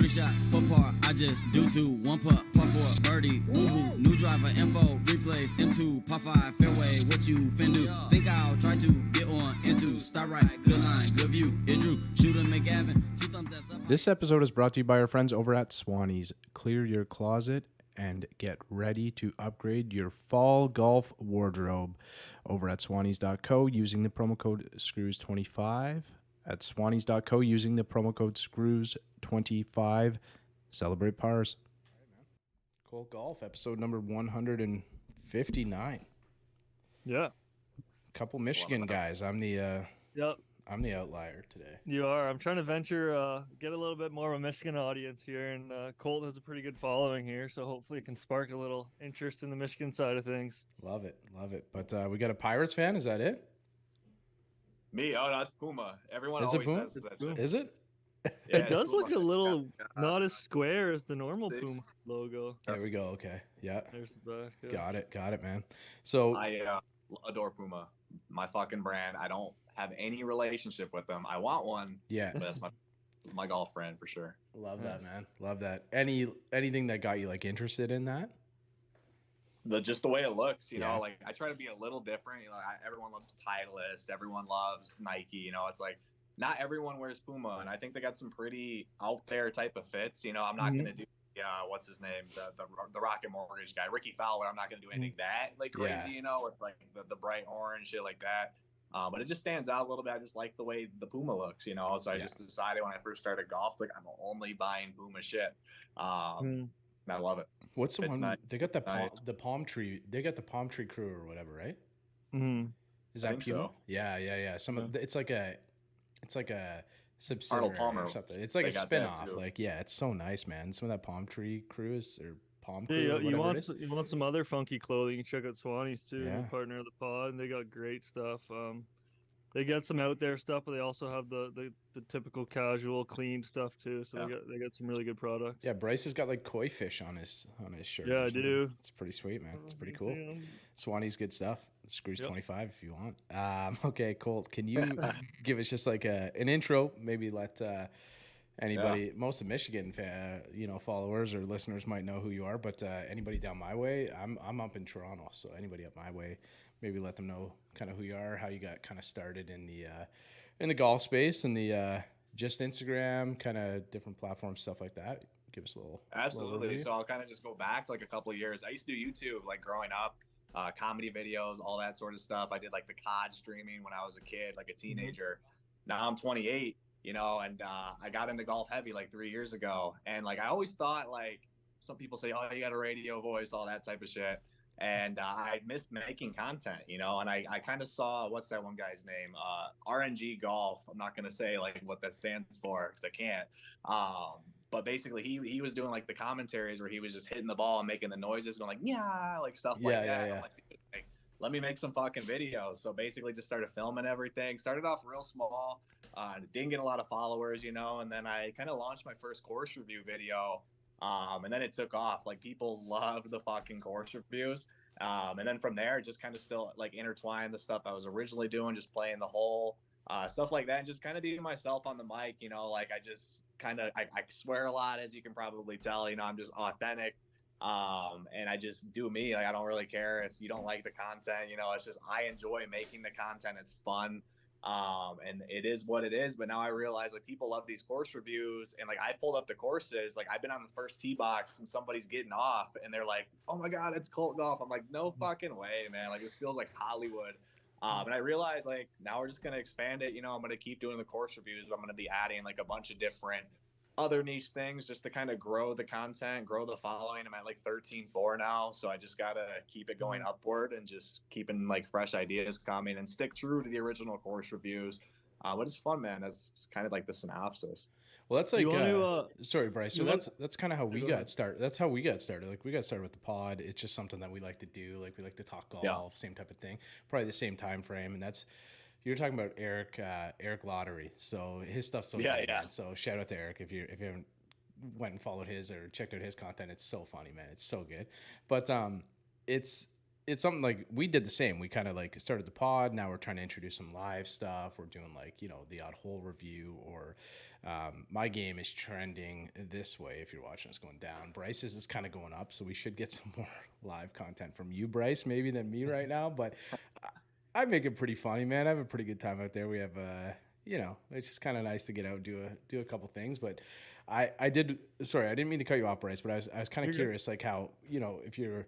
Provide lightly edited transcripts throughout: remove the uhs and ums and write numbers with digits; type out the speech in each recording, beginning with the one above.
3 shots, 4 par, I just do 2. 1 putt, par 4, birdie, woohoo. New driver, info, replace, M2, par 5, fairway, what you fin do? Think I'll try to get on into. Start right, good line, good view. It drew, shooter McGavin, 2 thumbs that's up. This episode is brought to you by our friends over at Swannies. Clear your closet and get ready to upgrade your fall golf wardrobe over at swannies.co using the promo code SCREWS25. At swannies.co using the promo code SCREWS25. Celebrate pars. Colt Golf, episode number 159. Yeah. Couple Michigan guys. I'm the outlier today. You are. I'm trying to venture, get a little bit more of a Michigan audience here, and Colt has a pretty good following here, so hopefully it can spark a little interest in the Michigan side of things. Love it. But we got a Pirates fan. Is that it? Me? Oh, no, it's Puma. Everyone Is it always Puma? says that. Puma. Is it? Yeah, It does look a little not as Yeah. square as the normal Puma logo. There we go. Okay. Yeah. There's the back. Yeah. Got it, man. So I adore Puma. My fucking brand. I don't have any relationship with them. I want one. yeah, But that's my golf friend for sure. love that, man. Love that. Anything that got you like interested in that? Just the way it looks, you Yeah. know, like I try to be a little different. You know, everyone loves Titleist. Everyone loves Nike. You know, it's like not everyone wears Puma, and I think they got some pretty out there type of fits. You know, I'm not gonna do what's his name, the Rocket Mortgage guy, Ricky Fowler. I'm not gonna do anything that like crazy, Yeah. you know, with like the bright orange shit like that. But it just stands out a little bit. I just like the way the Puma looks, you know. So I just decided when I first started golf, it's like I'm only buying Puma shit. And I love it. What's the It's one? nice. They got the Nice. palm tree. They got the palm tree crew or whatever, right? Mhm. Is I that think Puma? so. Yeah. It's like a subsidiary Palmer, or something. It's like they a got that spin-off. too. Like, yeah, it's so nice, man. Some of that palm tree crew is or palm crew. Yeah, or you whatever it is. you want some other funky clothing? You check out Swannies too. Yeah. Partner of the pod, and they got great stuff. They got some out there stuff, but they also have the typical casual, clean stuff too. So they got some really good products. Yeah, Bryce has got like koi fish on his shirt. Yeah, or I something. do. It's pretty sweet, man. It's pretty You cool. see 'em? Swannies good stuff. Screws Yep. 25 if you want. Okay, Colt, can you give us just like an intro? Maybe let anybody, most of Michigan, followers or listeners might know who you are, but anybody down my way, I'm up in Toronto, so anybody up my way, maybe let them know kind of who you are, how you got kind of started in the golf space and the just Instagram, kind of different platforms, stuff like that. Give us a little. Absolutely. Little So I'll kind of just go back like a couple of years. I used to do YouTube like growing up, comedy videos, all that sort of stuff. I did like the COD streaming when I was a kid, like a teenager. Now I'm 28, you know, and I got into golf heavy like 3 years ago. And like I always thought, like some people say, oh, you got a radio voice, all that type of shit. And I missed making content, you know, and I kind of saw, what's that one guy's name? RNG Golf. I'm not going to say like what that stands for because I can't. But basically he was doing like the commentaries where he was just hitting the ball and making the noises going like, yeah, like stuff like that. Yeah. I'm like, let me make some fucking videos. So basically just started filming everything. Started off real small. Didn't get a lot of followers, you know, and then I kind of launched my first course review video. And then it took off. Like people loved the fucking course reviews. And then from there, just kind of still like intertwined the stuff I was originally doing, just playing the hole, stuff like that, and just kind of being myself on the mic, you know, like I just kind of, I swear a lot, as you can probably tell, you know, I'm just authentic. And I just do me. Like, I don't really care if you don't like the content, you know, it's just, I enjoy making the content. It's fun. And it is what it is. But now I realize like people love these course reviews, and like I pulled up the courses, like I've been on the first tee box and somebody's getting off and they're like, oh my God, it's Colt Golf. I'm like, no fucking way, man. Like this feels like Hollywood. And I realized like now we're just going to expand it. You know, I'm going to keep doing the course reviews, but I'm going to be adding like a bunch of different other niche things just to kind of grow the content, grow the following. I'm at like 13.4 now. So I just got to keep it going upward and just keeping like fresh ideas coming and stick true to the original course reviews. But it's fun, man. That's kind of like the synopsis. Well, that's like, You want to, sorry, Bryce. So that's kind of how we go got ahead. started. That's how we got started. Like we got started with the pod. It's just something that we like to do. Like we like to talk golf, same type of thing. Probably the same time frame. And that's, you're talking about Eric Lottery. So his stuff's so good, man. So shout out to Eric if you haven't went and followed his or checked out his content. It's so funny, man. It's so good. But it's it's something like we did the same. We kind of like started the pod. Now we're trying to introduce some live stuff. We're doing like, you know, the odd hole review, or my game is trending this way. If you're watching us going down, Bryce's is kind of going up. So we should get some more live content from you, Bryce, maybe than me right now. But I make it pretty funny, man. I have a pretty good time out there. We have, you know, it's just kind of nice to get out and do a couple things. But I did, sorry, I didn't mean to cut you off, Bryce, but I was kind of curious, like how, you know, if you're,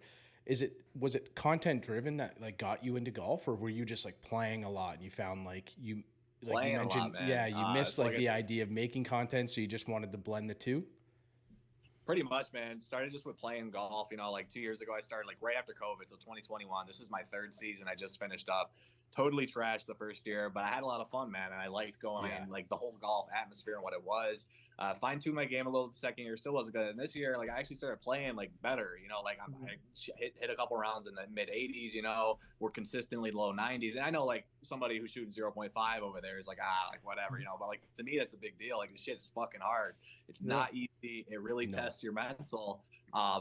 was it content driven that like got you into golf, or were you just like playing a lot and you found like you mentioned, a lot, man. yeah, you missed like the a idea of making content, so you just wanted to blend the two? Pretty much, man. Started just with playing golf. You know, like 2 years ago, I started like right after COVID. So 2021, this is my third season. I just finished up. Totally trashed the first year, but I had a lot of fun, man. And I liked going like the whole golf atmosphere and what it was. Fine-tuned my game a little the second year, still wasn't good. And this year, like I actually started playing like better, you know, like I hit a couple rounds in the mid 80s, you know, we're consistently low 90s. And I know like somebody who's shooting 0.5 over there is like, like whatever, you know, but like to me, that's a big deal. Like the shit's fucking hard. It's not easy. It really tests your mental.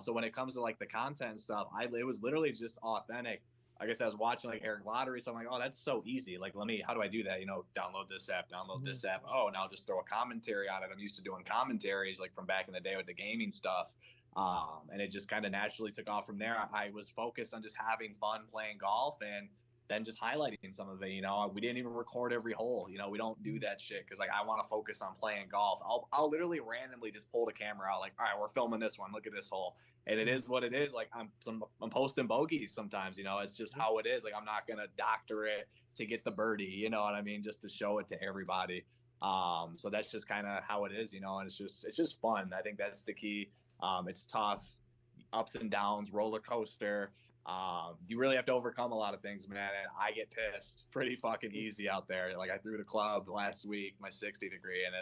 So when it comes to like the content stuff, it was literally just authentic. I guess I was watching like Eric Lottery, so I'm like, oh, that's so easy. Like, how do I do that? You know, download this app, this app. Oh, now just throw a commentary on it. I'm used to doing commentaries like from back in the day with the gaming stuff. And it just kind of naturally took off from there. I was focused on just having fun playing golf and then just highlighting some of it. You know, we didn't even record every hole. You know, we don't do that shit because like I want to focus on playing golf. I'll literally randomly just pull the camera out like, all right, we're filming this one. Look at this hole. And it is what it is. Like I'm posting bogeys sometimes, you know, it's just how it is. Like I'm not going to doctor it to get the birdie, you know what I mean? Just to show it to everybody. So that's just kind of how it is, you know, and it's just fun. I think that's the key. It's tough, ups and downs, roller coaster. You really have to overcome a lot of things, man. And I get pissed pretty fucking easy out there. Like I threw the club last week, my 60 degree, and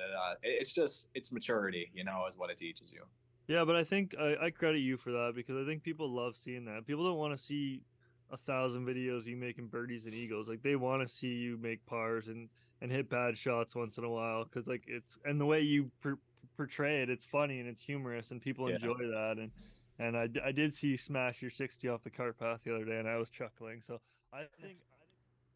it's maturity, you know, is what it teaches you. Yeah, but I think I credit you for that because I think people love seeing that. People don't want to see 1,000 videos you making birdies and eagles. Like they want to see you make pars and hit bad shots once in a while because like it's and the way you portray it, it's funny and it's humorous and people enjoy that. And I did see you smash your 60 off the cart path the other day and I was chuckling. So I think.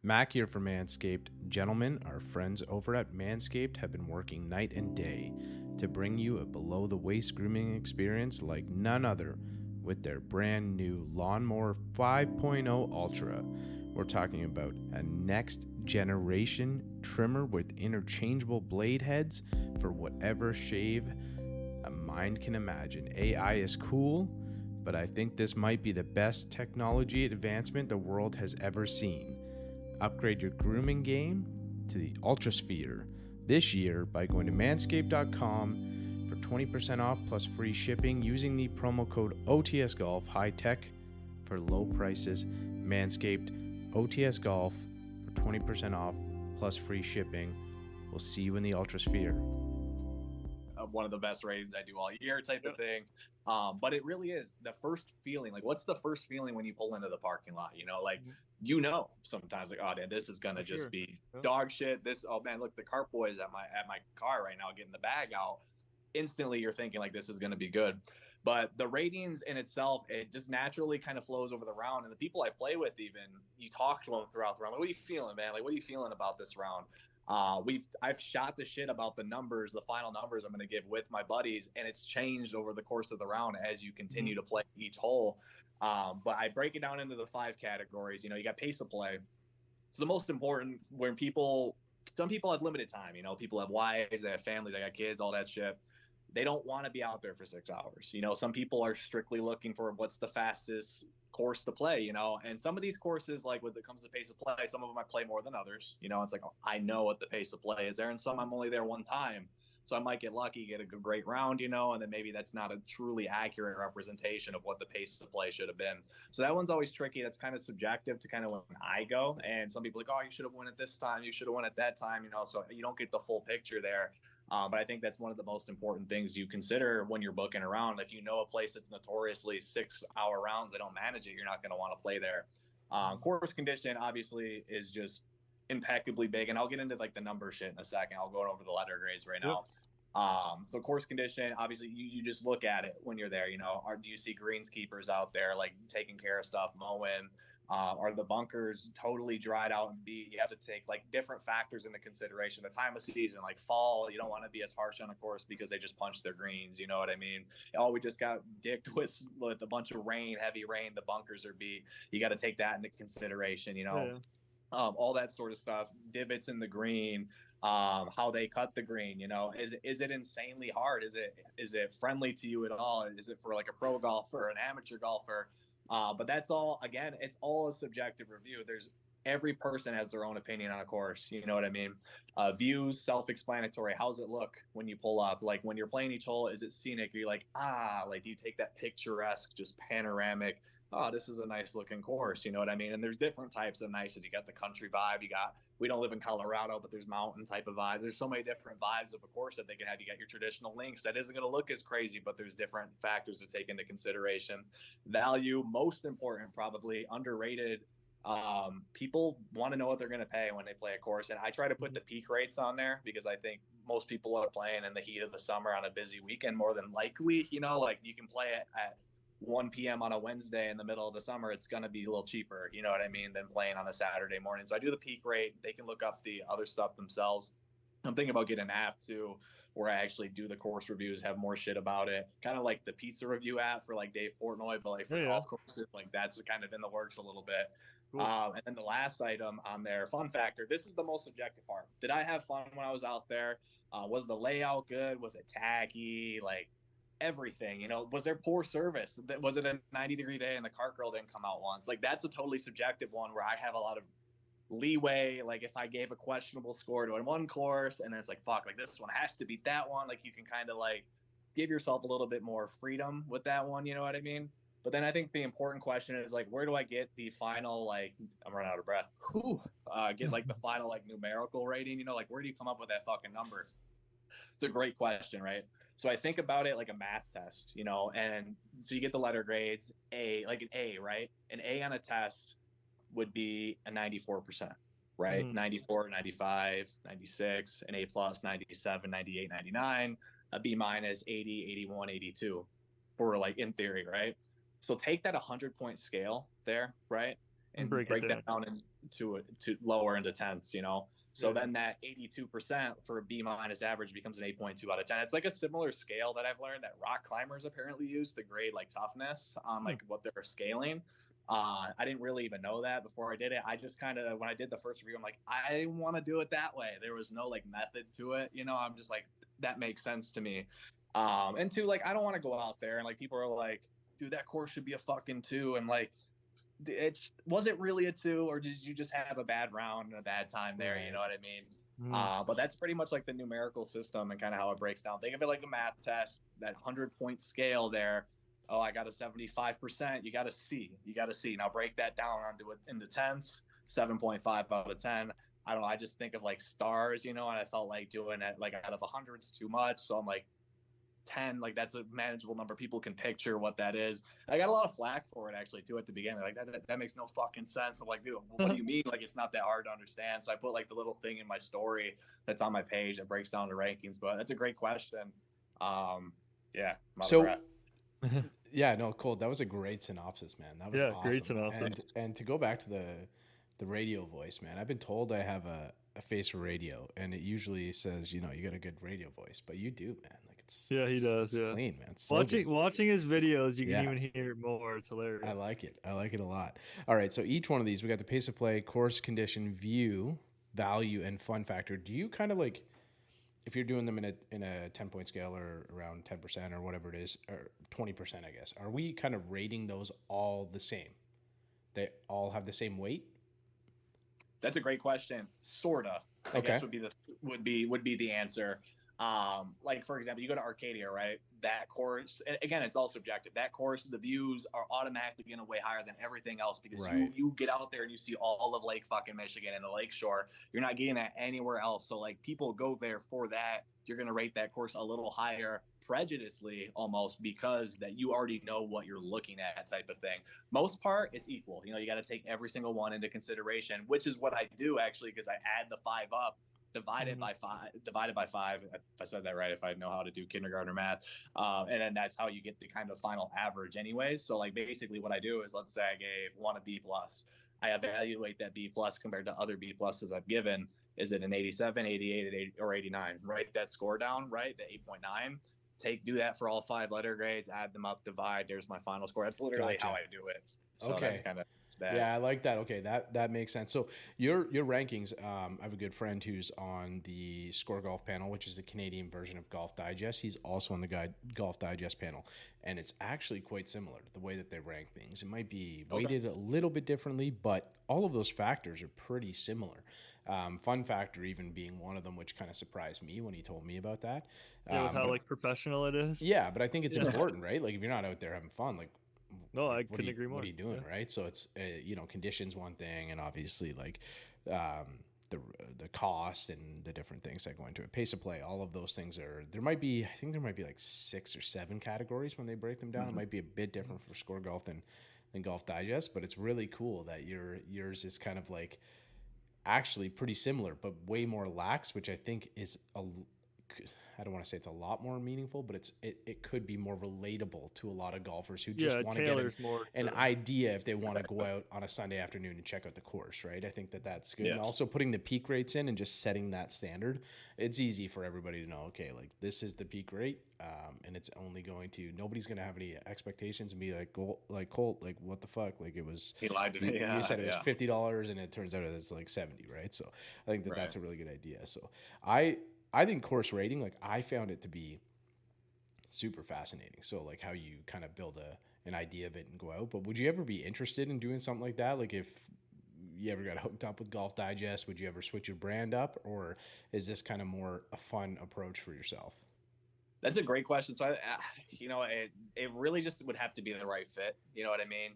Mac here for Manscaped. Gentlemen, our friends over at Manscaped have been working night and day to bring you a below-the-waist grooming experience like none other with their brand new Lawnmower 5.0 Ultra. We're talking about a next-generation trimmer with interchangeable blade heads for whatever shave a mind can imagine. AI is cool, but I think this might be the best technology advancement the world has ever seen. Upgrade your grooming game to the Ultrasphere this year by going to manscaped.com for 20% off plus free shipping using the promo code OTSGolf. High tech for low prices. Manscaped OTS Golf for 20% off plus free shipping. We'll see you in the Ultrasphere. One of the best ratings I do all year type of thing. But it really is the first feeling. Like, what's the first feeling when you pull into the parking lot? You know, like, you know, sometimes like, oh, man, this is gonna just be dog shit. Oh man, look, the cart boys at my car right now getting the bag out. Instantly, you're thinking like this is gonna be good. But the ratings in itself, it just naturally kind of flows over the round. And the people I play with, even you talk to them throughout the round. Like, what are you feeling, man? Like, what are you feeling about this round? I've shot the shit about the numbers, the final numbers I'm going to give with my buddies, and it's changed over the course of the round as you continue to play each hole. But I break it down into the 5 categories. You know, you got pace of play. It's the most important when some people have limited time. You know, people have wives, they have families, they got kids, all that shit. They don't want to be out there for 6 hours. You know, some people are strictly looking for what's the fastest course to play, you know, and some of these courses, like when it comes to pace of play, some of them I play more than others. You know, it's like, I know what the pace of play is there, and some I'm only there one time. So I might get lucky, get a great round, you know, and then maybe that's not a truly accurate representation of what the pace of play should have been. So that one's always tricky. That's kind of subjective to kind of when I go. And some people are like, oh, you should have won it this time. You should have won it that time, you know, so you don't get the full picture there. But I think that's one of the most important things you consider when you're booking around. If you know a place that's notoriously 6-hour rounds, they don't manage it, you're not going to want to play there. Course condition obviously is just impeccably big, and I'll get into like the number shit in a second. I'll go over the letter grades right now. So course condition, obviously you just look at it when you're there, you know, do you see greenskeepers out there like taking care of stuff, mowing? Are the bunkers totally dried out? And B, you have to take like different factors into consideration. The time of season, like fall, you don't want to be as harsh on a course because they just punch their greens. You know what I mean? Oh, we just got dicked with a bunch of rain, heavy rain. The bunkers are beat. You got to take that into consideration. You know, all that sort of stuff. Divots in the green. How they cut the green, you know, is it insanely hard? Is it friendly to you at all? Is it for like a pro golfer, an amateur golfer? But that's all, again, it's all a subjective review. Every person has their own opinion on a course. You know what I mean? Views, self-explanatory. How's it look when you pull up? Like when you're playing each hole, is it scenic? Are you like, like do you take that picturesque, just panoramic? Oh, this is a nice looking course. You know what I mean? And there's different types of nices. You got the country vibe. We don't live in Colorado, but there's mountain type of vibes. There's so many different vibes of a course that they can have. You got your traditional links that isn't going to look as crazy, but there's different factors to take into consideration. Value, most important, probably underrated. People want to know what they're going to pay when they play a course. And I try to put the peak rates on there because I think most people are playing in the heat of the summer on a busy weekend more than likely, you know, like you can play it at 1 p.m. on a Wednesday in the middle of the summer. It's going to be a little cheaper, you know what I mean, than playing on a Saturday morning. So I do the peak rate. They can look up the other stuff themselves. I'm thinking about getting an app too, where I actually do the course reviews, have more shit about it. Kind of like the pizza review app for like Dave Portnoy, but like for golf courses, like that's kind of in the works a little bit. Cool. And then the last item on there, fun factor. This is the most subjective part. Did I have fun when I was out there? Was the layout good? Was it tacky? Like everything, you know, was there poor service? Was it a 90-degree day and the cart girl didn't come out once? Like that's a totally subjective one where I have a lot of leeway. Like if I gave a questionable score to one course and then it's like, fuck, like this one has to beat that one. Like you can kind of like give yourself a little bit more freedom with that one. You know what I mean? But then I think the important question is like, where do I get the final, like, I'm running out of breath. Get like the final, like numerical rating, you know, like where do you come up with that fucking number? It's a great question, right? So I think about it like a math test, you know, and so you get the letter grades, like an A, right? An A on a test would be a 94%, right? 94, 95, 96, an A plus, 97, 98, 99, a B minus, 80, 81, 82 for like in theory, right? So take that 100-point scale there, right? And break that down to lower into tenths, you know? So then that 82% for a B minus average becomes an 8.2 out of 10. It's like a similar scale that I've learned that rock climbers apparently use to grade like toughness on like what they're scaling. I didn't really even know that before I did it. I just kind of, when I did the first review, I'm like, I want to do it that way. There was no like method to it. You know, I'm just like, that makes sense to me. And two, like, I don't want to go out there and like, people are like, dude, that course should be a fucking 2. And like, was it really a 2 or did you just have a bad round and a bad time there? Right. You know what I mean? But that's pretty much like the numerical system and kind of how it breaks down. Think of it like a math test, that 100-point scale there. Oh, I got a 75%. You got a C. Now break that down into tenths, 7.5 out of 10. I don't know. I just think of like stars, you know, and I felt like doing it like out of 100's too much. So I'm like, 10, like that's a manageable number. People can picture what that is. I got a lot of flack for it actually too at the beginning. Like that makes no fucking sense. I'm like, dude, what do you mean? Like it's not that hard to understand. So I put like the little thing in my story that's on my page that breaks down the rankings. But that's a great question. Yeah. Yeah, no, Colt, that was a great synopsis, man. That was awesome. Great synopsis. And to go back to the radio voice, man, I've been told I have a face for radio, and it usually says, you know, you got a good radio voice, but you do, man. Like he does. It's clean, man. It's watching his videos, you can even hear it more. It's hilarious. I like it a lot. All right, so each one of these, we got the pace of play, course condition, view, value, and fun factor. Do you kind of like, if you're doing them in a 10-point scale or around 10% or whatever it is, or 20%, I guess, are we kind of rating those all the same? They all have the same weight? That's a great question. Sorta, I guess would be the answer. Like for example, you go to Arcadia, right? That course, again, it's all subjective. That course, the views are automatically going to way higher than everything else because you get out there and you see all of Lake fucking Michigan and the Lake Shore. You're not getting that anywhere else. So like people go there for that. You're going to rate that course a little higher, prejudicedly almost, because that you already know what you're looking at, type of thing. Most part, it's equal. You know, you got to take every single one into consideration, which is what I do actually, because I add the 5 up divided by five. If I said that right, if I know how to do kindergarten math, and then that's how you get the kind of final average anyways. So like basically what I do is, let's say I gave one a B plus, I evaluate that B plus compared to other B pluses I've given. Is it an 87, 88, or 89? Write that score down, right? The 8.9. Do that for all 5 letter grades, add them up, divide. There's my final score. That's literally Gotcha. how I do it. So Okay. that's kind of that. Yeah, I like that. Okay, that makes sense. So your rankings. I have a good friend who's on the Score Golf panel, which is the Canadian version of Golf Digest. He's also on the Golf Digest panel, and it's actually quite similar to the way that they rank things. It might be weighted a little bit differently, but all of those factors are pretty similar. Fun factor even being one of them, which kind of surprised me when he told me about that. Yeah, with how like professional it is. Yeah, but I think it's important, right? Like if you're not out there having fun, like. No, I couldn't agree more. What are you doing, right? So it's conditions one thing, and obviously like the cost and the different things that go into it. Pace of play, all of those things are. I think there might be like 6 or 7 categories when they break them down. Mm-hmm. It might be a bit different for Score Golf than Golf Digest, but it's really cool that yours is kind of like actually pretty similar, but way more lax, which I think is I don't want to say it's a lot more meaningful, but it could be more relatable to a lot of golfers who just want to get an idea if they want to go out on a Sunday afternoon and check out the course, right? I think that's good. Yeah. And also putting the peak rates in and just setting that standard, it's easy for everybody to know, okay, like this is the peak rate, and it's only nobody's going to have any expectations and be like, Colt, like what the fuck? Like it was, he lied to me. You said it was $50 and it turns out it's like 70, right? So I think that's a really good idea. So I think course rating, like I found it to be super fascinating. So like how you kind of build an idea of it and go out. But would you ever be interested in doing something like that? Like if you ever got hooked up with Golf Digest, would you ever switch your brand up, or is this kind of more a fun approach for yourself? That's a great question. So, it really just would have to be the right fit. You know what I mean?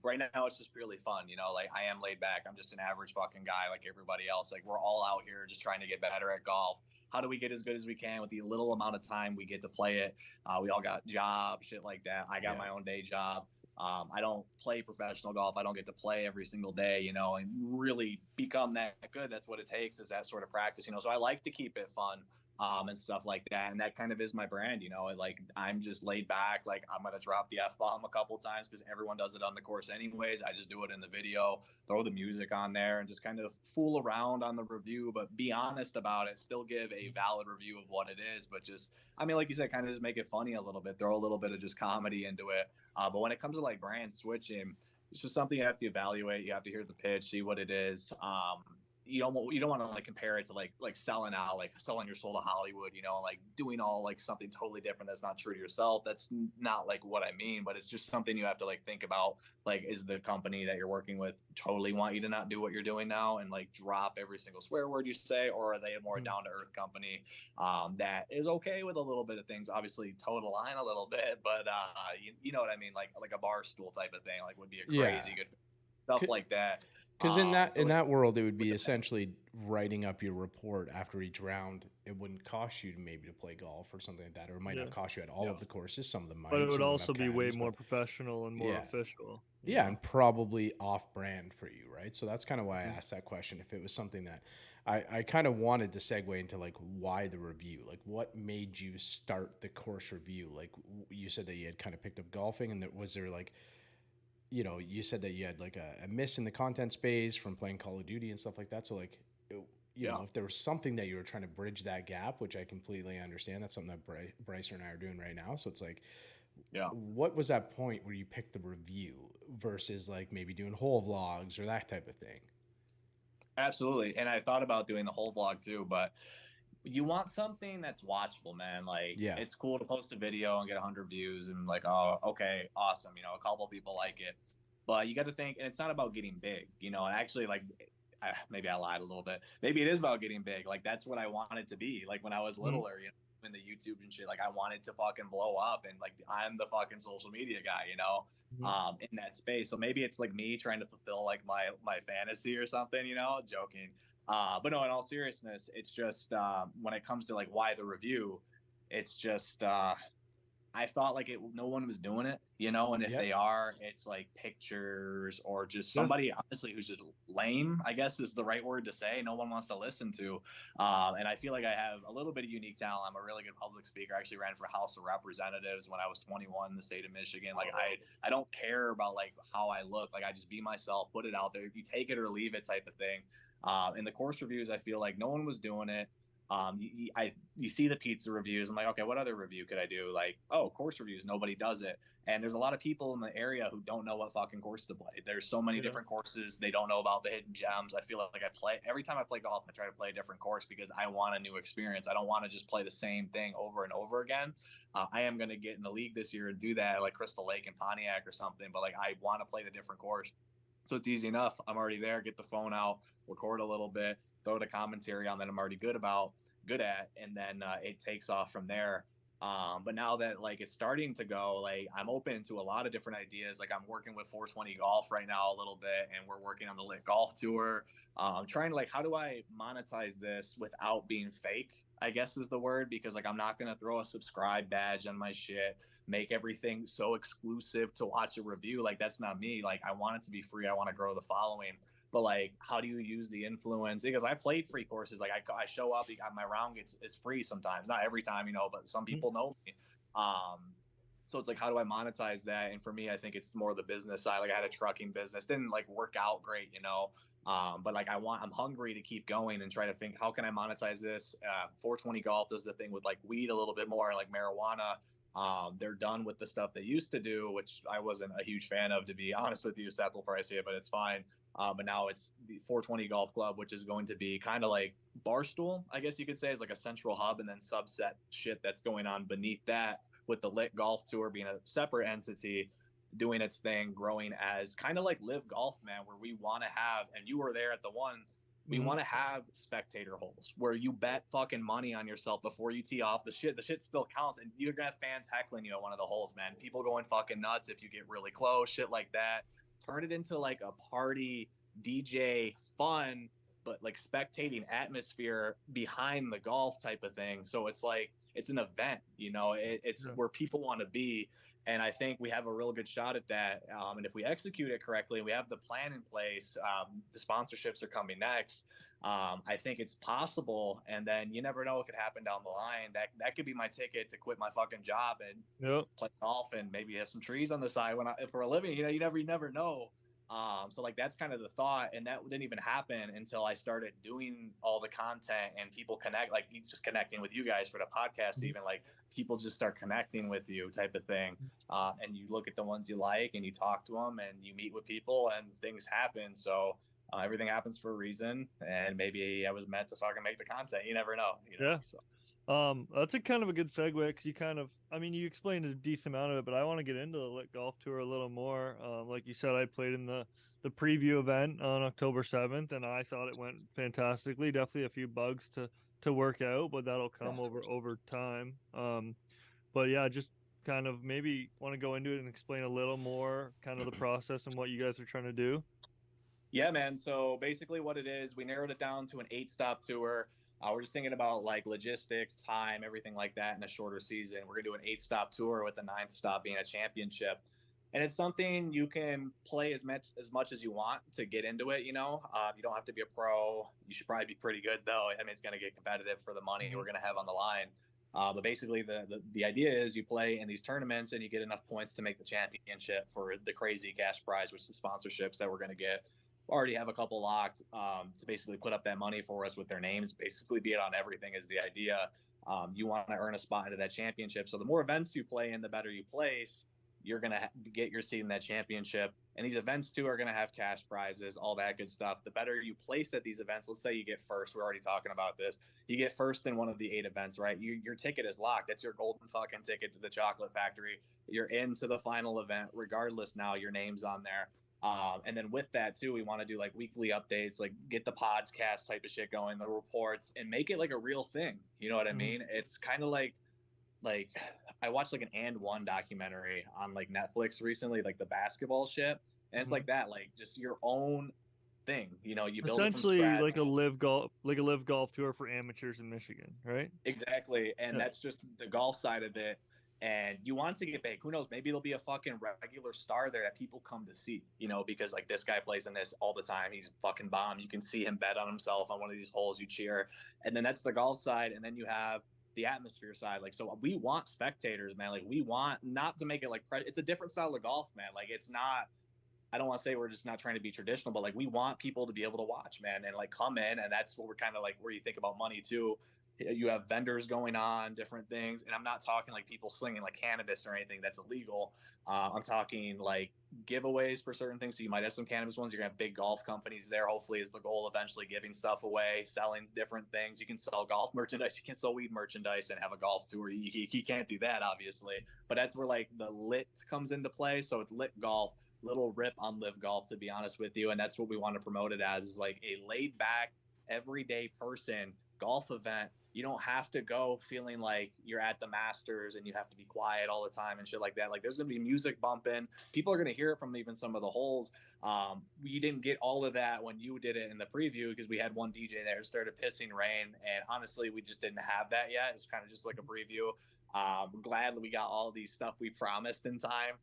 Right now, it's just purely fun. Like I am laid back. I'm just an average fucking guy like everybody else. Like we're all out here just trying to get better at golf. How do we get as good as we can with the little amount of time we get to play it? We all got jobs, shit like that. I got my own day job. I don't play professional golf. I don't get to play every single day, and really become that good. That's what it takes, is that sort of practice, So I like to keep it fun. And stuff like that. And that kind of is my brand, like I'm just laid back. Like I'm going to drop the F-bomb a couple times because everyone does it on the course anyways. I just do it in the video, throw the music on there and just kind of fool around on the review, but be honest about it, still give a valid review of what it is. But just, like you said, kind of just make it funny a little bit, throw a little bit of just comedy into it. But when it comes to like brand switching, it's just something you have to evaluate. You have to hear the pitch, see what it is. You don't want to like compare it to like selling out, like selling your soul to Hollywood, like doing all like something totally different that's not true to yourself. That's not like what I mean, but it's just something you have to like think about. Like, is the company that you're working with totally want you to not do what you're doing now and like drop every single swear word you say, or are they a more down to earth company that is okay with a little bit of things? Obviously, toe the line a little bit, but you know what I mean, like a bar stool type of thing, like would be a crazy good stuff like that. Because in that world, it would be essentially writing up your report after each round. It wouldn't cost you to play golf or something like that, or it might not cost you at all of the courses. Some of them might. But it would also be way more professional and more official. Yeah, and probably off-brand for you, right? So that's kind of why I asked that question. If it was something that I kind of wanted to segue into, like, why the review? Like, what made you start the course review? Like, you said that you had kind of picked up golfing, and was there like, you said that you had like a miss in the content space from playing Call of Duty and stuff like that. So like, if there was something that you were trying to bridge that gap, which I completely understand, that's something that Bryce and I are doing right now. So it's like, what was that point where you picked the review versus like maybe doing whole vlogs or that type of thing? Absolutely. And I thought about doing the whole vlog too, but you want something that's watchable, man. Like, it's cool to post a video and get 100 views and like, oh, okay, awesome. A couple people like it, but you got to think, and it's not about getting big, and actually, like, maybe I lied a little bit. Maybe it is about getting big. Like, that's what I wanted to be. Like when I was littler, in the YouTube and shit, like I wanted to fucking blow up and like I'm the fucking social media guy, in that space. So maybe it's like me trying to fulfill like my fantasy or something, joking. But no, in all seriousness, it's just when it comes to like why the review, it's just I I thought like no one was doing it, you know, and if Yep. they are, it's like pictures or just somebody honestly who's just lame, I guess is the right word to say. No one wants to listen to. And I feel like I have a little bit of unique talent. I'm a really good public speaker. I actually ran for House of Representatives when I was 21 in the state of Michigan. Like I don't care about like how I look. Like I just be myself, put it out there. You take it or leave it type of thing. In the course reviews, I feel like no one was doing it. You see the pizza reviews. I'm like, okay, what other review could I do? Like, oh, course reviews. Nobody does it. And there's a lot of people in the area who don't know what fucking course to play. There's so many different courses. They don't know about the hidden gems. I feel like every time I play golf, I try to play a different course because I want a new experience. I don't want to just play the same thing over and over again. I am going to get in the league this year and do that, like Crystal Lake and Pontiac or something. But like, I want to play the different course. So it's easy enough. I'm already there. Get the phone out, record a little bit, throw the commentary on that I'm already good at, and then it takes off from there. But now that like it's starting to go, like I'm open to a lot of different ideas. Like I'm working with 420 Golf right now a little bit, and we're working on the Lit Golf Tour. I'm trying to like, how do I monetize this without being fake, I guess is the word, because like I'm not going to throw a subscribe badge on my shit, make everything so exclusive to watch a review. Like that's not me. Like I want it to be free. I want to grow the following. But like, how do you use the influence? Because I played free courses. Like I show up, my round is free sometimes, not every time, you know, but some people know me. So it's like, how do I monetize that? And for me, I think it's more the business side. Like I had a trucking business, didn't like work out great, you know. But like I'm hungry to keep going and try to think, how can I monetize this? 420 Golf does the thing with like weed a little bit more, like marijuana. They're done with the stuff they used to do, which I wasn't a huge fan of, to be honest with you, Seth, before I see it, but it's fine. But now it's the 420 Golf Club, which is going to be kind of like Barstool, I guess you could say, is like a central hub, and then subset shit that's going on beneath that, with the Lit Golf Tour being a separate entity, doing its thing, growing as kind of like Live Golf, man, where we want to have, and you were there at the one, we want to have spectator holes where you bet fucking money on yourself before you tee off. The shit still counts, and you're gonna have fans heckling you at one of the holes, man. People going fucking nuts if you get really close, shit like that. Turn it into like a party, DJ, fun, but like spectating atmosphere behind the golf type of thing. So it's like it's an event, you know. It's where people want to be, and I think we have a real good shot at that. And if we execute it correctly, we have the plan in place. The sponsorships are coming next. I think it's possible, and then you never know what could happen down the line. That could be my ticket to quit my fucking job and play golf and maybe have some trees on the side for a living. You know, you never know. So like that's kind of the thought, and that didn't even happen until I started doing all the content and people connect, like just connecting with you guys for the podcast. Even like people just start connecting with you type of thing, and you look at the ones you like and you talk to them and you meet with people and things happen. So everything happens for a reason, and maybe I was meant to fucking make the content. You never know. You know? Yeah. So. That's a kind of a good segue, because you explained a decent amount of it, but I want to get into the Lit Golf Tour a little more. Like you said, I played in the preview event on October 7th, and I thought it went fantastically. Definitely a few bugs to work out, but that'll come over time. But yeah, just kind of maybe want to go into it and explain a little more kind of the process and what you guys are trying to do. Yeah, man. So basically what it is, we narrowed it down to an 8-stop tour. We're just thinking about like logistics, time, everything like that in a shorter season. We're going to do an 8-stop tour with the 9th stop being a championship. And it's something you can play as much as you want to get into it. You know, you don't have to be a pro. You should probably be pretty good though. I mean, it's going to get competitive for the money we're going to have on the line. But basically the idea is you play in these tournaments and you get enough points to make the championship for the crazy cash prize, which is the sponsorships that we're going to get. Already have a couple locked to basically put up that money for us with their names, basically be it on everything is the idea. You want to earn a spot into that championship. So the more events you play in, the better you place. You're going to get your seat in that championship. And these events too are going to have cash prizes, all that good stuff. The better you place at these events, let's say you get first. We're already talking about this. You get first in one of the 8 events, right? Your ticket is locked. That's your golden fucking ticket to the chocolate factory. You're into the final event. Regardless, now your name's on there. And then with that too, we want to do like weekly updates, like get the podcast type of shit going, the reports, and make it like a real thing. You know what I mean? It's kind of like I watched like an And One documentary on like Netflix recently, like the basketball shit, and it's like that, like just your own thing. You know, you build essentially it from like a live golf tour for amateurs in Michigan, right? Exactly, and that's just the golf side of it. and you want to get big. Who knows? Maybe there'll be a fucking regular star there that people come to see, you know, because like this guy plays in this all the time. He's fucking bomb. You can see him bet on himself on one of these holes. You cheer, and then that's the golf side, and then you have the atmosphere side. Like, so we want spectators, man. Like, we want not to make it like it's a different style of golf, man. Like, it's not. I don't want to say we're just not trying to be traditional, but like we want people to be able to watch, man, and like come in, and that's what we're kind of like where you think about money too. You have vendors going on, different things, and I'm not talking like people slinging like cannabis or anything that's illegal. I'm talking like giveaways for certain things. So you might have some cannabis ones. You're gonna have big golf companies there. Hopefully, is the goal eventually giving stuff away, selling different things. You can sell golf merchandise. You can sell weed merchandise and have a golf tour. You can't do that, obviously, but that's where like the lit comes into play. So it's lit golf. Little rip on live golf, to be honest with you, and that's what we want to promote it as, is like a laid back everyday person golf event. You don't have to go feeling like you're at the Masters and you have to be quiet all the time and shit like that. Like there's gonna be music bumping, people are gonna hear it from even some of the holes. We didn't get all of that when you did it in the preview because we had one DJ there, started pissing rain, and honestly we just didn't have that yet. It's kind of just like a preview. We're glad that we got all these stuff we promised in time.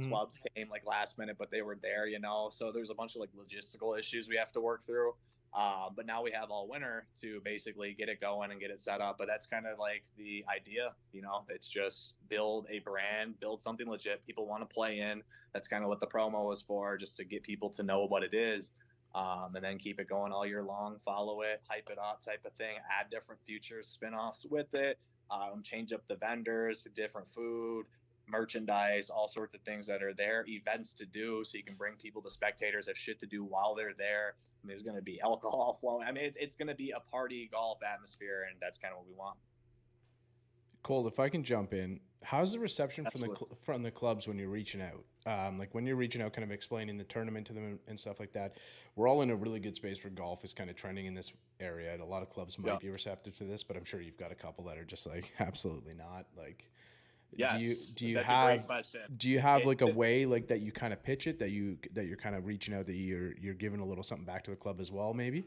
Clubs came like last minute, but they were there, you know. So there's a bunch of like logistical issues we have to work through. But now we have all winter to basically get it going and get it set up. But that's kind of like the idea, you know. It's just build a brand, build something legit people want to play in. That's kind of what the promo was for, just to get people to know what it is. And then keep it going all year long, follow it, hype it up type of thing, add different features, spin-offs with it, change up the vendors, different food, merchandise, all sorts of things that are there, events to do, so you can bring people, the spectators have shit to do while they're there. I mean, there's going to be alcohol flowing. I mean, it's going to be a party golf atmosphere, and that's kind of what we want. Colt, if I can jump in, how's the reception Absolutely. from the clubs when you're reaching out? Like when you're reaching out, kind of explaining the tournament to them and stuff like that. We're all in a really good space for golf is kind of trending in this area, and a lot of clubs might be receptive to this, but I'm sure you've got a couple that are just like absolutely not. Like, Yes, do you that's have a great question. do you have like a way like that you kind of pitch it, that you're kind of reaching out, that you're giving a little something back to the club as well, maybe?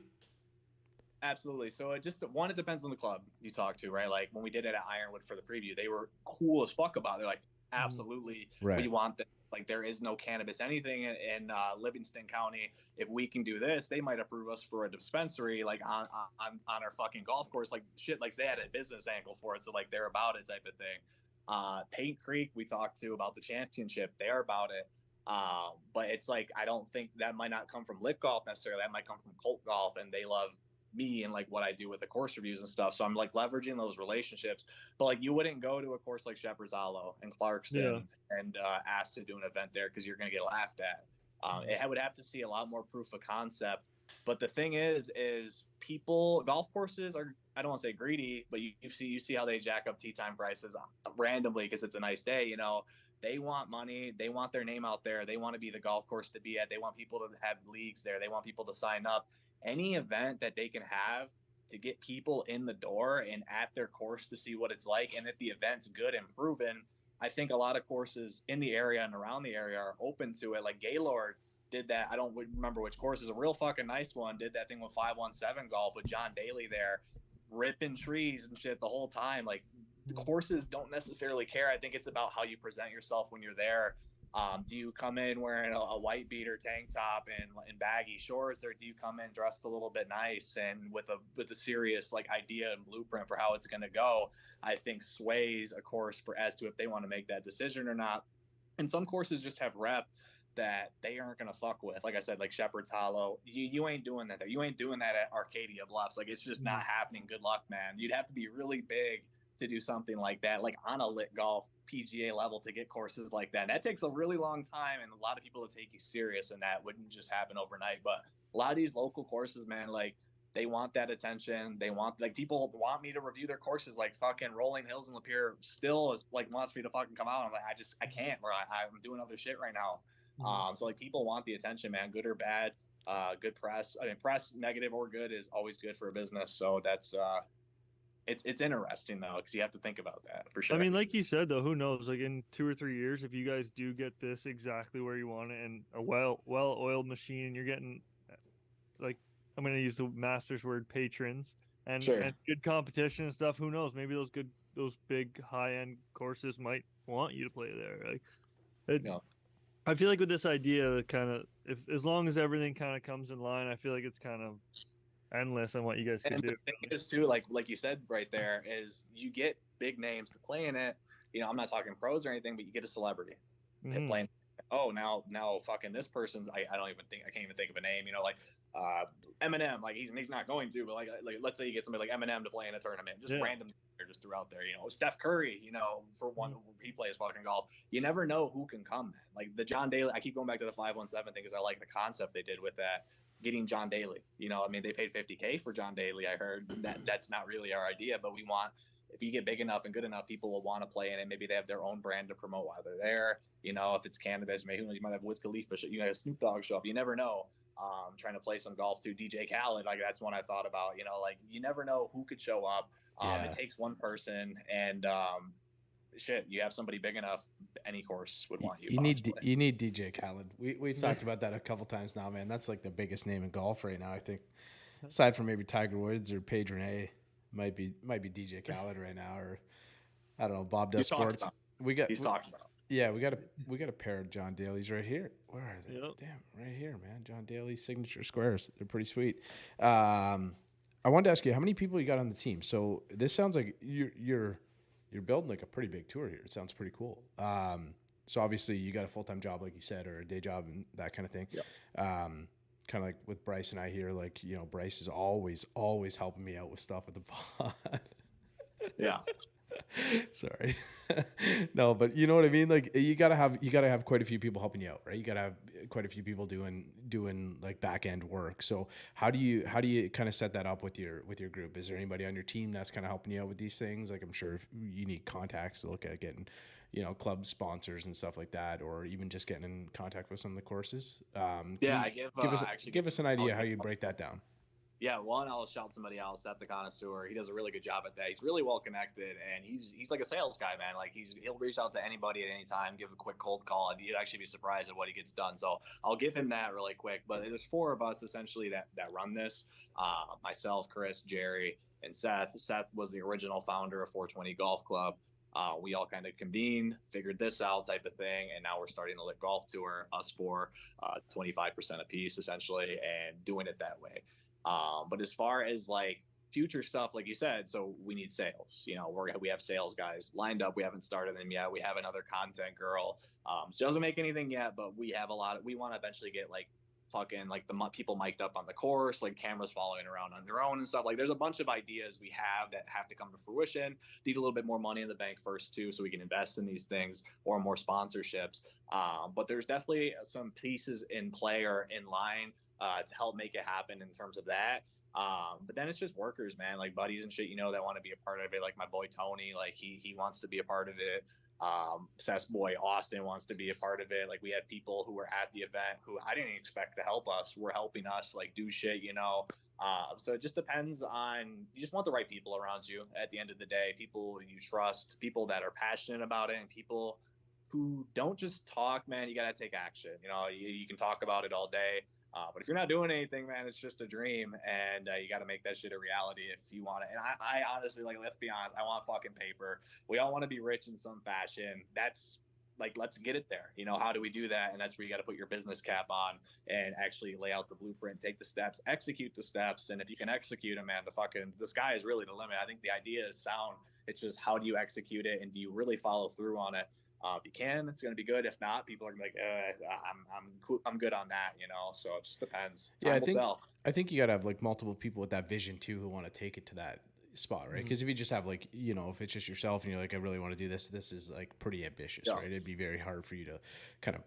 Absolutely. So it depends on the club you talk to, right? Like when we did it at Ironwood for the preview, they were cool as fuck about it. They're like, absolutely, Right. we want that. Like there is no cannabis anything in Livingston County. If we can do this, they might approve us for a dispensary, like on our fucking golf course, like shit. Like they had a business angle for it, so like they're about it type of thing. Paint Creek, we talked to about the championship, they're about it. But it's like I don't think that might not come from Lit Golf necessarily. That might come from Colt Golf, and they love me and like what I do with the course reviews and stuff. So I'm like leveraging those relationships. But like you wouldn't go to a course like Shepherd's Hollow and Clarkston and ask to do an event there because you're going to get laughed at. It would have to see a lot more proof of concept. But the thing is people, golf courses are, I don't want to say greedy, but you see how they jack up tee time prices randomly because it's a nice day, you know. They want money. They want their name out there. They want to be the golf course to be at. They want people to have leagues there. They want people to sign up. Any event that they can have to get people in the door and at their course to see what it's like, and if the event's good and proven, I think a lot of courses in the area and around the area are open to it. Like Gaylord did that. I don't remember which course, is a real fucking nice one. Did that thing with 517 Golf with John Daly there, ripping trees and shit the whole time. Like the courses don't necessarily care. I think it's about how you present yourself when you're there. Do you come in wearing a white beater tank top and baggy shorts, or do you come in dressed a little bit nice and with a serious like idea and blueprint for how it's going to go? I think sways a course for as to if they want to make that decision or not. And some courses just have rep that they aren't going to fuck with. Like I said, like Shepherd's Hollow, you ain't doing that there. You ain't doing that at Arcadia Bluffs. Like it's just not happening. Good luck, man. You'd have to be really big to do something like that, like on a Lit Golf PGA level, to get courses like that. And that takes a really long time, and a lot of people to take you serious, and that wouldn't just happen overnight. But a lot of these local courses, man, like they want that attention. They want, like, people want me to review their courses. Like fucking Rolling Hills and Lapeer still is like wants me to fucking come out. I'm like, I can't, or I'm doing other shit right now. So like people want the attention, man, good or bad. Good press. I mean, press, negative or good, is always good for a business. So that's it's interesting though, because you have to think about that for sure. I mean, like you said though, who knows? Like in 2 or 3 years, if you guys do get this exactly where you want it, and a well-oiled machine, and you're getting, like, I'm going to use the master's word, patrons, and good competition and stuff. Who knows? Maybe those those big high end courses might want you to play there. Like, I feel like with this idea, kind of, if as long as everything kind of comes in line, I feel like it's kind of endless on what you guys can do. The thing is too, like you said right there, is you get big names to play in it. I'm not talking pros or anything, but you get a celebrity playing. Oh, now fucking this person, I can't even think of a name. Like Eminem, like he's not going to, but like let's say you get somebody like Eminem to play in a tournament, just random, just throughout there. Steph Curry, for one, he plays fucking golf. You never know who can come, man. Like the John Daly, I keep going back to the 517 thing because I like the concept they did with that. Getting John Daly, they paid $50K for John Daly. I heard that's not really our idea, but we want, if you get big enough and good enough, people will want to play in it. Maybe they have their own brand to promote while they're there. If it's cannabis, maybe you might have Wiz Khalifa, you might have Snoop Dogg show up. You never know. Trying to play some golf too. DJ Khaled, like that's one I thought about. Like you never know who could show up. It takes one person, and you have somebody big enough, any course would want you. You need DJ Khaled. We've talked about that a couple times now, man. That's like the biggest name in golf right now, I think. Aside from maybe Tiger Woods or Paige Renee, might be DJ Khaled right now, or I don't know, Bob Does Sports. He's talked about. Yeah, we got a pair of John Daly's right here. Where are they? Yep. Damn, right here, man. John Daly's signature squares. They're pretty sweet. I wanted to ask you, how many people you got on the team? So this sounds like you're building like a pretty big tour here. It sounds pretty cool. So obviously you got a full-time job, like you said, or a day job and that kind of thing. Yep. Kind of like with Bryce and I here, like, Bryce is always helping me out with stuff with the pod. Yeah. Sorry. No, but you know what I mean? Like you gotta have quite a few people helping you out, right? You gotta have quite a few people doing like back end work. So how do you kind of set that up with your group? Is there anybody on your team that's kind of helping you out with these things? Like I'm sure you need contacts to look at getting, club sponsors and stuff like that, or even just getting in contact with some of the courses. Give us an idea how you break that down. Yeah, one, I'll shout somebody out, Seth the Connoisseur. He does a really good job at that. He's really well connected, and he's like a sales guy, man. Like he'll reach out to anybody at any time, give a quick cold call, and you'd actually be surprised at what he gets done. So I'll give him that really quick. But there's four of us essentially that run this. Myself, Chris, Jerry, and Seth. Seth was the original founder of 420 Golf Club. We all kind of convened, figured this out type of thing, and now we're starting the Lit Golf Tour, us for 25% a piece essentially, and doing it that way. But as far as like future stuff, like you said, so we need sales. We have sales guys lined up. We haven't started them yet. We have another content girl. She doesn't make anything yet, but we have we want to eventually get like fucking like the people mic'd up on the course, like cameras following around on drone and stuff. Like there's a bunch of ideas we have that have to come to fruition. Need a little bit more money in the bank first too, so we can invest in these things, or more sponsorships. But there's definitely some pieces in play or in line to help make it happen in terms of that. But then it's just workers, man, like buddies and shit, that want to be a part of it. Like my boy Tony, like he wants to be a part of it. Seth's boy Austin wants to be a part of it. Like we had people who were at the event who I didn't expect to help us, were helping us like do shit, so it just depends on, you just want the right people around you at the end of the day, people you trust, people that are passionate about it, and people who don't just talk, man. You got to take action. You can talk about it all day. But if you're not doing anything, man, it's just a dream, and you got to make that shit a reality if you want it. And I honestly, like, let's be honest, I want fucking paper. We all want to be rich in some fashion. That's like, let's get it there. How do we do that? And that's where you got to put your business cap on and actually lay out the blueprint, take the steps, execute the steps. And if you can execute them, man, the sky is really the limit. I think the idea is sound. It's just, how do you execute it, and do you really follow through on it? If you can, it's going to be good. If not, people are going to be like, I'm good on that, So it just depends. I think you got to have like multiple people with that vision too, who want to take it to that spot, right? Because if you just have like, if it's just yourself and you're like, I really want to do this is like pretty ambitious, right? It'd be very hard for you to kind of,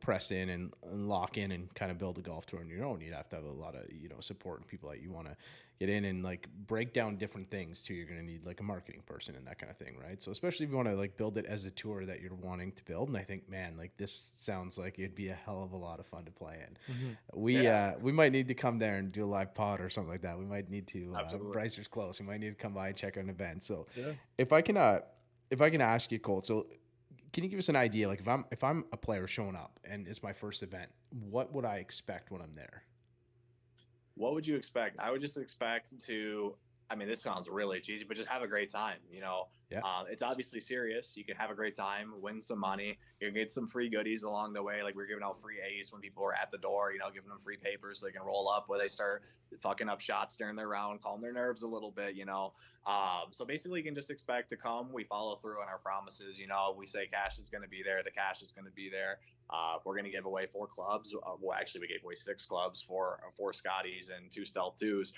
press in and lock in and kind of build a golf tour on your own. You'd have to have a lot of, support and people that you want to get in and like break down different things too. You're going to need like a marketing person and that kind of thing, right? So especially if you want to like build it as a tour that you're wanting to build. And I think, man, like this sounds like it'd be a hell of a lot of fun to play in. We might need to come there and do a live pod or something like that. We might need to, Brycer's close. We might need to come by and check out an event. So if I can ask you, Colt, so can you give us an idea? Like if I'm a player showing up and it's my first event, what would I expect when I'm there? What would you expect? I would just expect to, this sounds really cheesy, but just have a great time. Yeah. It's obviously serious. You can have a great time, win some money. You can get some free goodies along the way. Like we're giving out free A's when people are at the door, giving them free papers so they can roll up where they start fucking up shots during their round, calm their nerves a little bit, So basically you can just expect to come. We follow through on our promises. We say cash is going to be there. The cash is going to be there. If we're going to give away 4 clubs, we gave away 6 clubs for 4 Scotties and 2 Stealth 2s.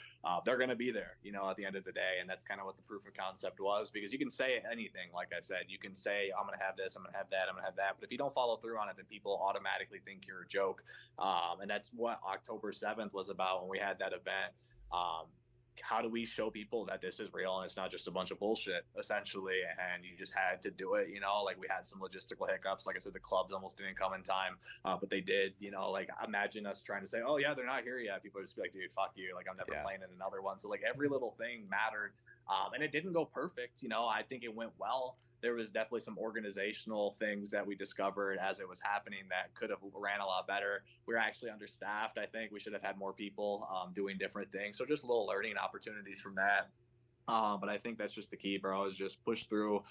They're going to be there, at the end of the day. And that's kind of what the proof of concept was, because you can say anything. Like I said, you can say, I'm going to have this, I'm going to have that, I'm going to have that. But if you don't follow through on it, then people automatically think you're a joke. And that's what October 7th was about when we had that event. How do we show people that this is real and it's not just a bunch of bullshit, essentially? And you just had to do it, like we had some logistical hiccups. Like I said, the clubs almost didn't come in time, but they did, like imagine us trying to say, oh yeah, they're not here yet. People would just be like, dude, fuck you. Like I'm never playing in another one. So like every little thing mattered. And it didn't go perfect. I think it went well. There was definitely some organizational things that we discovered as it was happening that could have ran a lot better. We were actually understaffed. I think we should have had more people doing different things. So just little learning opportunities from that. But I think that's just the key, bro, is just push through.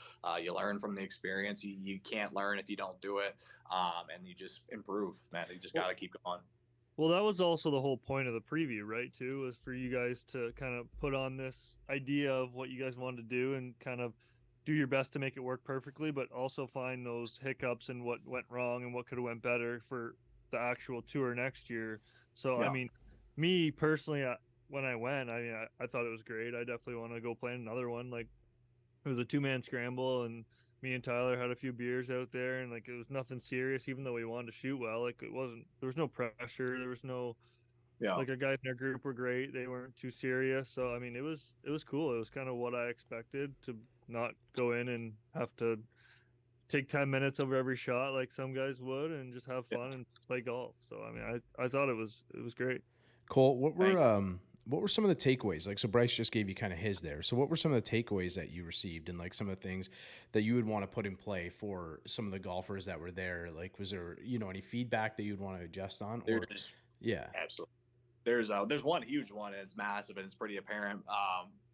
You learn from the experience. You can't learn if you don't do it. And you just improve, man. You just got to keep going. Well, that was also the whole point of the preview, right? Too, was for you guys to kind of put on this idea of what you guys wanted to do and kind of do your best to make it work perfectly, but also find those hiccups and what went wrong and what could have went better for the actual tour next year. So, Yeah. I mean, me personally, when I went, I thought it was great. I definitely want to go play another one. Like it was a 2-man scramble, and me and Tyler had a few beers out there, and like it was nothing serious, even though we wanted to shoot well. Like it wasn't, there was no pressure, there was no, like our guys in our group were great, they weren't too serious. So I mean, it was cool. It was kind of what I expected, to not go in and have to take 10 minutes over every shot like some guys would, and just have fun and play golf. So I mean, I thought it was great. Cole, what were some of the takeaways? Like, so Bryce just gave you kind of his there. So what were some of the takeaways that you received, and like some of the things that you would want to put in play for some of the golfers that were there? Like, was there, any feedback that you'd want to adjust on? Or, yeah, absolutely. There's one huge one, and it's massive, and it's pretty apparent.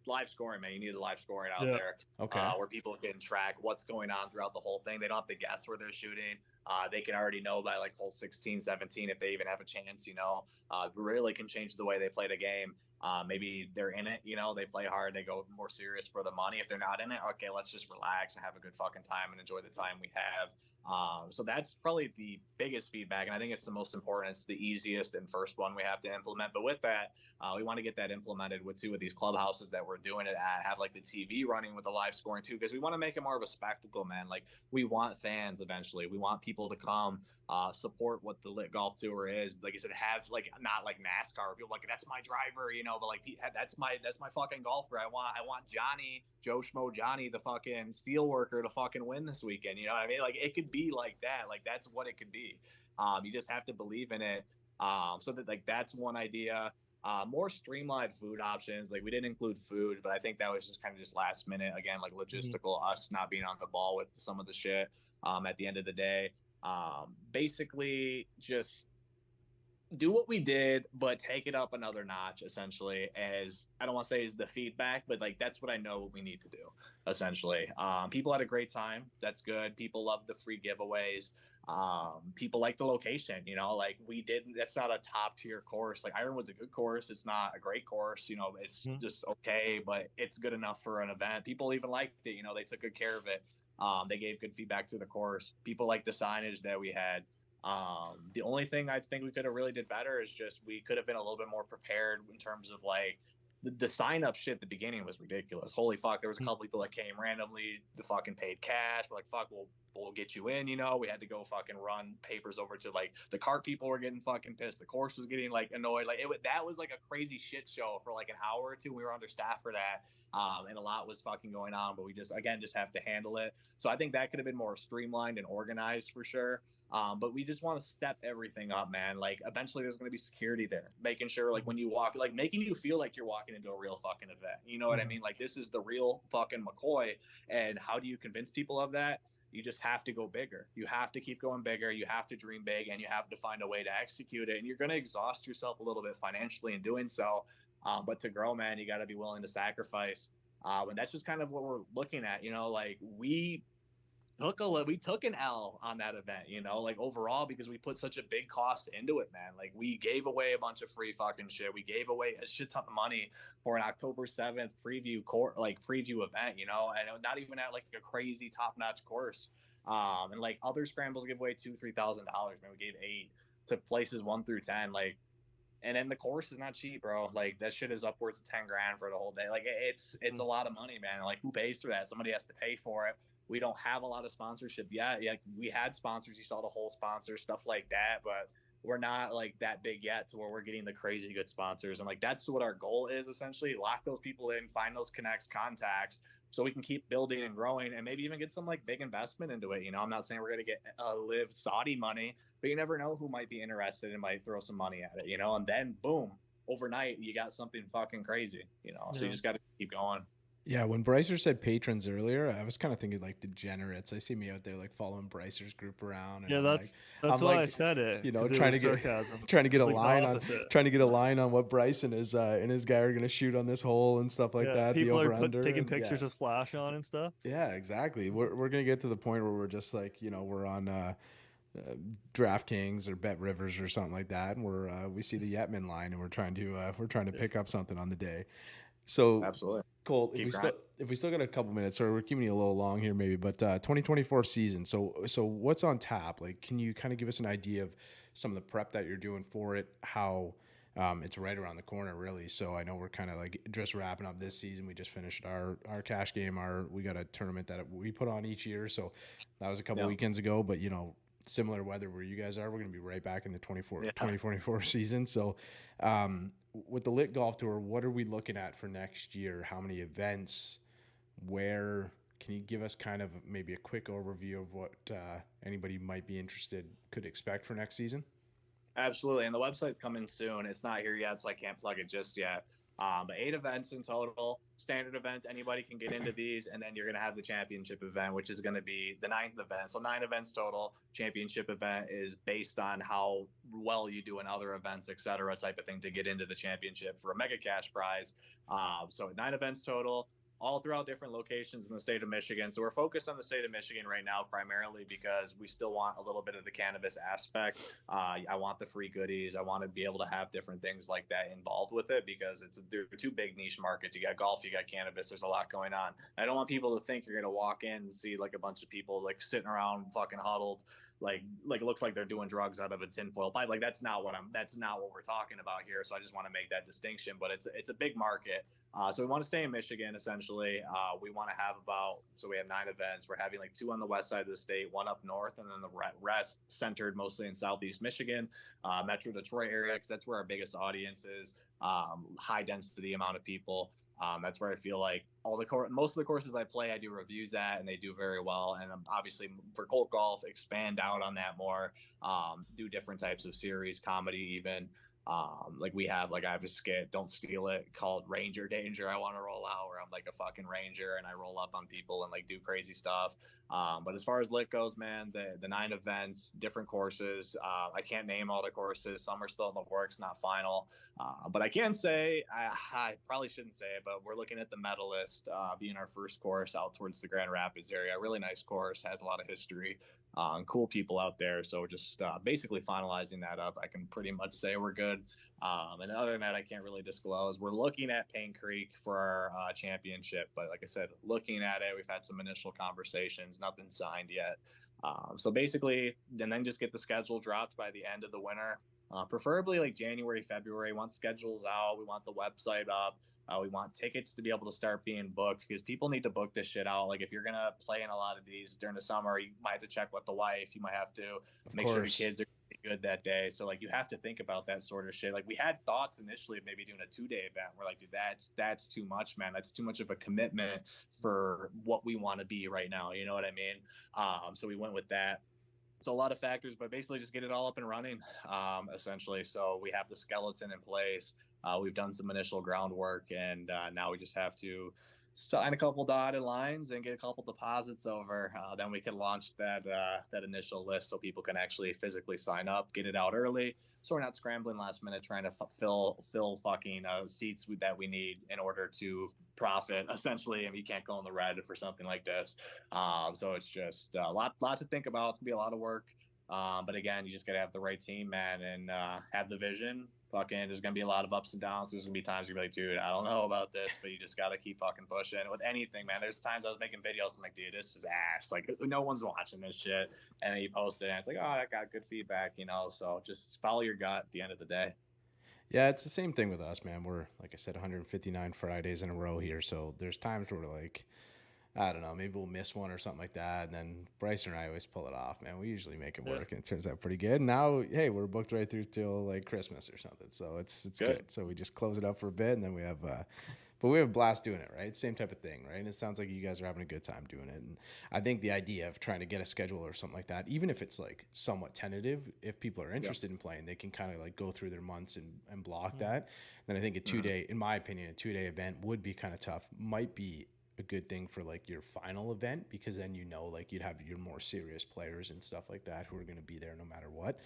Live scoring, man. You need the live scoring out there. Okay. Where people can track what's going on throughout the whole thing. They don't have to guess where they're shooting. They can already know by like hole 16, 17 if they even have a chance, really can change the way they play the game. Maybe they're in it, they play hard, they go more serious for the money. If they're not in it, okay, let's just relax and have a good fucking time and enjoy the time we have. So that's probably the biggest feedback, and I think it's the most important. It's the easiest and first one we have to implement. But with that, we want to get that implemented with 2 of these clubhouses that we're doing it at, have like the TV running with the live scoring too, because we want to make it more of a spectacle, man. Like we want fans eventually. We want people to come support what the Lit Golf Tour is. Like you said, have like not like NASCAR. People like, that's my driver, but like that's my fucking golfer. I want Joe Schmo Johnny, the fucking steel worker, to fucking win this weekend. You know what I mean? Like it could be like that. Like that's what it could be. You just have to believe in it. So that like that's one idea. More streamlined food options. Like we didn't include food, but I think that was just kind of just last minute. Again, like logistical, us not being on the ball with some of the shit. At the end of the day, basically just do what we did, but take it up another notch, essentially. As I don't want to say is the feedback, but like that's what I know what we need to do, essentially. People had a great time. That's good. People love the free giveaways. People like the location, like we didn't, that's not a top tier course. Like Ironwood's a good course. It's not a great course, it's just okay, but it's good enough for an event. People even liked it, they took good care of it. They gave good feedback to the course. People liked the signage that we had. The only thing I think we could have really did better is just we could have been a little bit more prepared in terms of like the sign up shit at the beginning was ridiculous. Holy fuck, there was a couple people that came randomly, the fucking paid cash. We're like, fuck, we'll get you in, we had to go fucking run papers over to like the cart people were getting fucking pissed. The course was getting like annoyed. Like that was like a crazy shit show for like an hour or two. We were understaffed for that. And a lot was fucking going on, but we just have to handle it. So I think that could have been more streamlined and organized for sure. But we just want to step everything up, man. Like eventually there's going to be security there, making sure like when you walk, like making you feel like you're walking into a real fucking event. You know what I mean? Like this is the real fucking McCoy. And how do you convince people of that? You just have to go bigger. You have to keep going bigger. You have to dream big, and you have to find a way to execute it. And you're going to exhaust yourself a little bit financially in doing so. But to grow, man, you got to be willing to sacrifice. And that's just kind of what we're looking at. Like we took an L on that event, like overall, because we put such a big cost into it, man. Like we gave away a bunch of free fucking shit. We gave away a shit ton of money for an October 7th preview event, and not even at like a crazy top notch course. And like other scrambles give away $2,000-$3,000, man. We gave 8 to places 1 through 10. Like, and then the course is not cheap, bro. Like that shit is upwards of 10 grand for the whole day. Like it's a lot of money, man. Like who pays for that? Somebody has to pay for it. We don't have a lot of sponsorship yet. Like we had sponsors, you saw the whole sponsor stuff like that, but we're not like that big yet to where we're getting the crazy good sponsors. And like that's what our goal is, essentially. Lock those people in, find those connects, contacts, so we can keep building and growing, and maybe even get some like big investment into it. I'm not saying we're going to get live Saudi money, but you never know who might be interested and might throw some money at it, and then boom, overnight you got something fucking crazy, so you just got to keep going. Yeah, when Brycer said patrons earlier, I was kind of thinking like degenerates. I see me out there like following Brycer's group around. And yeah, that's why I said it. Trying to get a line on what Bryson is and his guy are gonna shoot on this hole and stuff like that. People are taking pictures with flash on and stuff. Yeah, exactly. We're gonna get to the point where we're just like we're on DraftKings or Bet Rivers or something like that, and we see the Yetman line and we're trying to pick up something on the day. So absolutely, Colt, if we still got a couple minutes, or we're keeping you a little long here maybe, but 2024 season. So what's on tap? Like, can you kind of give us an idea of some of the prep that you're doing for it? How it's right around the corner, really. So I know we're kind of like just wrapping up this season. We just finished our cash game. We got a tournament that we put on each year. So that was a couple weekends ago, but similar weather where you guys are, we're going to be right back in the 2024 season. So with the Lit Golf Tour, what are we looking at for next year? How many events? Where? Can you give us kind of maybe a quick overview of what anybody might be interested could expect for next season? Absolutely. And the website's coming soon. It's not here yet, so I can't plug it just yet. But 8 events in total, standard events. Anybody can get into these. And then you're going to have the championship event, which is going to be the 9th event. So 9 events total. Championship event is based on how well you do in other events, et cetera, type of thing, to get into the championship for a mega cash prize. So 9 events total, all throughout different locations in the state of Michigan. So we're focused on the state of Michigan right now, primarily because we still want a little bit of the cannabis aspect. I want the free goodies. I want to be able to have different things like that involved with it, because they're 2 big niche markets. You got golf, you got cannabis. There's a lot going on. I don't want people to think you're going to walk in and see like a bunch of people like sitting around fucking huddled, like it looks like they're doing drugs out of a tinfoil pipe. Like that's not what we're talking about here. So I just want to make that distinction, but it's a big market. So we want to stay in Michigan, essentially. We want to have we have 9 events. We're having like 2 on the west side of the state, 1 up north, and then the rest centered mostly in Southeast Michigan, Metro Detroit area, because that's where our biggest audience is. High density amount of people. That's where I feel like most of the courses I play, I do reviews at, and they do very well. And obviously for Colt Golf, expand out on that more, do different types of series, comedy even. I have a skit, Don't Steal It, called Ranger Danger. I want to roll out where I'm like a fucking ranger and I roll up on people and like do crazy stuff. But as far as lit goes, man, the 9 events, different courses. I can't name all the courses. Some are still in the works, not final. But I can say, I probably shouldn't say it, but we're looking at the Medalist being our first course out towards the Grand Rapids area. A really nice course, has a lot of history. Cool people out there. So we're just basically finalizing that up. I can pretty much say we're good. And other than that, I can't really disclose. We're looking at Paint Creek for our championship. But like I said, looking at it, we've had some initial conversations, nothing signed yet. So basically, and then just get the schedule dropped by the end of the winter. Preferably like January, February. Once schedules out, we want the website up. We want tickets to be able to start being booked, because people need to book this shit out. Like if you're gonna play in a lot of these during the summer, you might have to check with the wife. You might have to make sure the kids are good that day. So like you have to think about that sort of shit. Like we had thoughts initially of maybe doing a 2-day event. We're like, dude, that's too much, man. That's too much of a commitment for what we want to be right now. You know what I mean? So we went with that. So a lot of factors, but basically just get it all up and running, essentially. So we have the skeleton in place. We've done some initial groundwork, and now we just have to sign a couple dotted lines and get a couple deposits over. Then we can launch that initial list so people can actually physically sign up, get it out early, so we're not scrambling last minute trying to fill fucking seats that we need in order to profit essentially, and we can't go in the red for something like this. So it's just a lot to think about. It's gonna be a lot of work. But again, you just gotta have the right team, man, and have the vision. Fucking, there's gonna be a lot of ups and downs. There's gonna be times you're like, dude, I don't know about this, but you just gotta keep fucking pushing. With anything, man, there's times I was making videos, I'm like, dude, this is ass. Like, no one's watching this shit. And then you post it, and it's like, oh, I got good feedback, you know. So just follow your gut at the end of the day. Yeah, it's the same thing with us, man. We're, like I said, 159 Fridays in a row here. So there's times where we're like, I don't know, maybe we'll miss one or something like that. And then Bryce and I always pull it off, man. We usually make it work, and it turns out pretty good. And now, hey, we're booked right through till like Christmas or something. So it's good. So we just close it up for a bit, and then we have, but we have a blast doing it, right? Same type of thing, right? And it sounds like you guys are having a good time doing it. And I think the idea of trying to get a schedule or something like that, even if it's like somewhat tentative, if people are interested in playing, they can kind of like go through their months and block that. Then I think a 2-day, in my opinion, a 2-day event would be kind of tough. Might be a good thing for like your final event, because then you know, like, you'd have your more serious players and stuff like that who are going to be there no matter what.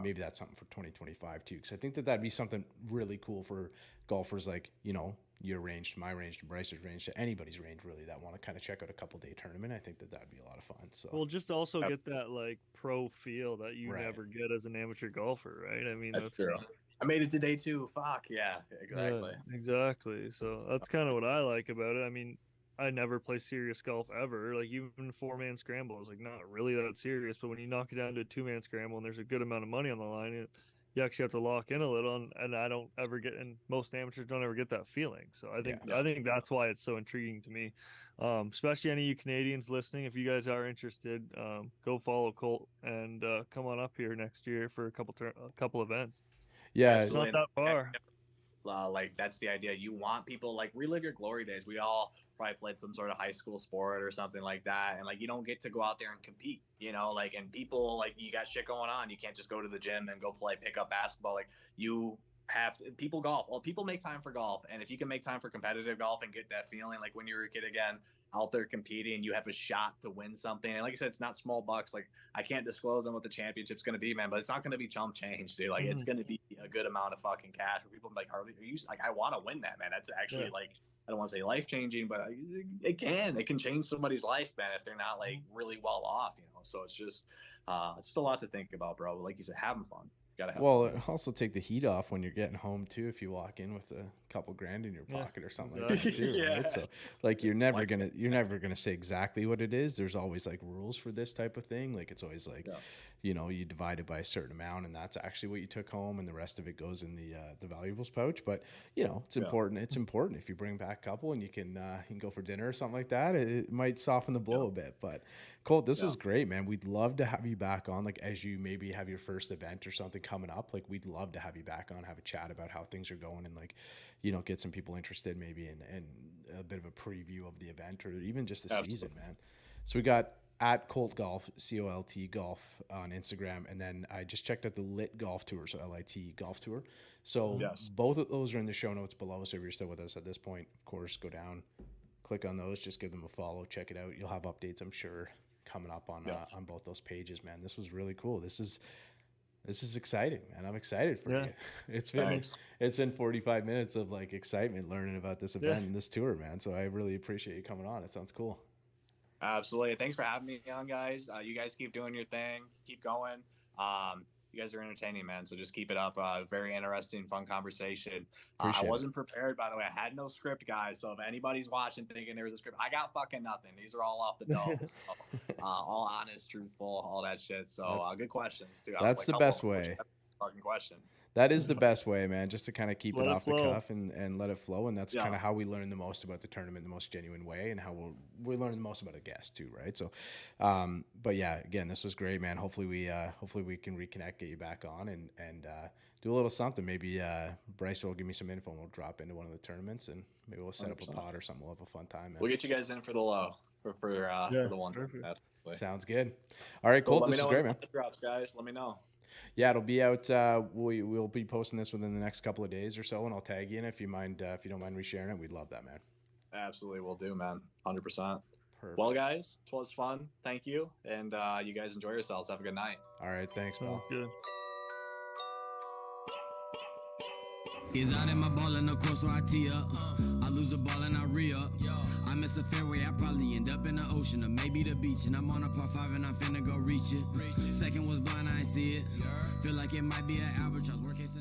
Maybe that's something for 2025 too, because I think that'd be something really cool for golfers, like, you know, your range to my range to Bryce's range to anybody's range really that want to kind of check out a couple day tournament. I think that'd be a lot of fun. So we'll just also get that like pro feel that you never get as an amateur golfer, right? I mean, that's true. I made it to day 2. Fuck yeah, exactly. Yeah, exactly. So that's kind of what I like about it. I mean, I never play serious golf ever. Like, even 4-man scramble is like not really that serious, but when you knock it down to a 2-man scramble and there's a good amount of money on the line, you actually have to lock in a little. And I don't ever get, and most amateurs don't ever get that feeling. So I think that's why it's so intriguing to me. Especially any of you Canadians listening, if you guys are interested, go follow Colt and come on up here next year for a couple events. Yeah, it's not that far. Like, that's the idea. You want people, like, relive your glory days. We all probably played some sort of high school sport or something like that, and like, you don't get to go out there and compete, you know, like, and people, like, you got shit going on. You can't just go to the gym and go pick up basketball. Like, you have to, people golf. Well, people make time for golf, and if you can make time for competitive golf and get that feeling like when you were a kid again, out there competing, you have a shot to win something. And like I said, it's not small bucks. Like, I can't disclose on what the championship's going to be, man, but it's not going to be chump change, dude. Like, it's going to be a good amount of fucking cash where people are like, are you like, I want to win that, man. That's actually like, I don't want to say life changing, but it can change somebody's life, man, if they're not like really well off, you know? So it's just a lot to think about, bro. But like you said, having fun. Well, it also take the heat off when you're getting home too. If you walk in with a couple grand in your pocket or something like that too, right? So like, you're never gonna say exactly what it is. There's always like rules for this type of thing. Like, it's always like, you know, you divide it by a certain amount, and that's actually what you took home, and the rest of it goes in the valuables pouch. But you know, it's important. It's important if you bring back a couple and you can go for dinner or something like that. It might soften the blow a bit. But Colt, this is great, man. We'd love to have you back on, like, as you maybe have your first event or something coming up. Like, we'd love to have you back on, have a chat about how things are going, and like, you know, get some people interested maybe in a bit of a preview of the event, or even just the season, man. So we got at Colt Golf, Colt Golf on Instagram, and then I just checked out the Lit Golf Tour, so LIT Golf Tour. So both of those are in the show notes below. So if you're still with us at this point, of course, go down, click on those, just give them a follow, check it out. You'll have updates, I'm sure, coming up on both those pages, man. This was really cool. This is exciting, man. I'm excited for you. It's been 45 minutes of like excitement learning about this event and this tour, man. So I really appreciate you coming on. It sounds cool. Absolutely. Thanks for having me on, guys. You guys keep doing your thing. Keep going. You guys are entertaining, man. So just keep it up. Very interesting, fun conversation. I wasn't prepared, by the way. I had no script, guys. So if anybody's watching thinking there was a script, I got fucking nothing. These are all off the dome. So, all honest, truthful, all that shit. So good questions, too. That's the best way. Fucking question. That is the best way, man, just to kind of keep it off the cuff and let it flow. And that's kind of how we learn the most about the tournament, the most genuine way, and how we learn the most about a guest too, right? So, but yeah, again, this was great, man. Hopefully we can reconnect, get you back on, and do a little something. Maybe Bryce will give me some info, and we'll drop into one of the tournaments, and maybe we'll set 100%. Up a pod or something. We'll have a fun time, man. We'll get you guys in for the low for the one. Sounds good. All right, Colt, this is great, man. Drops, guys. Let me know. Yeah, it'll be out. We'll be posting this within the next couple of days or so, and I'll tag you in if you don't mind resharing it. We'd love that, man. Absolutely will do, man. 100%. Perfect. Well, guys, it was fun. Thank you. And you guys enjoy yourselves. Have a good night. All right. Thanks, Paul. Sounds good. Is out in my ball and of course where I tee up. I lose the ball and I re-up. I miss a fairway, I probably end up in the ocean or maybe the beach. And I'm on a par 5 and I'm finna go reach it. Second was blind, I ain't see it. Feel like it might be an albatross. Worst case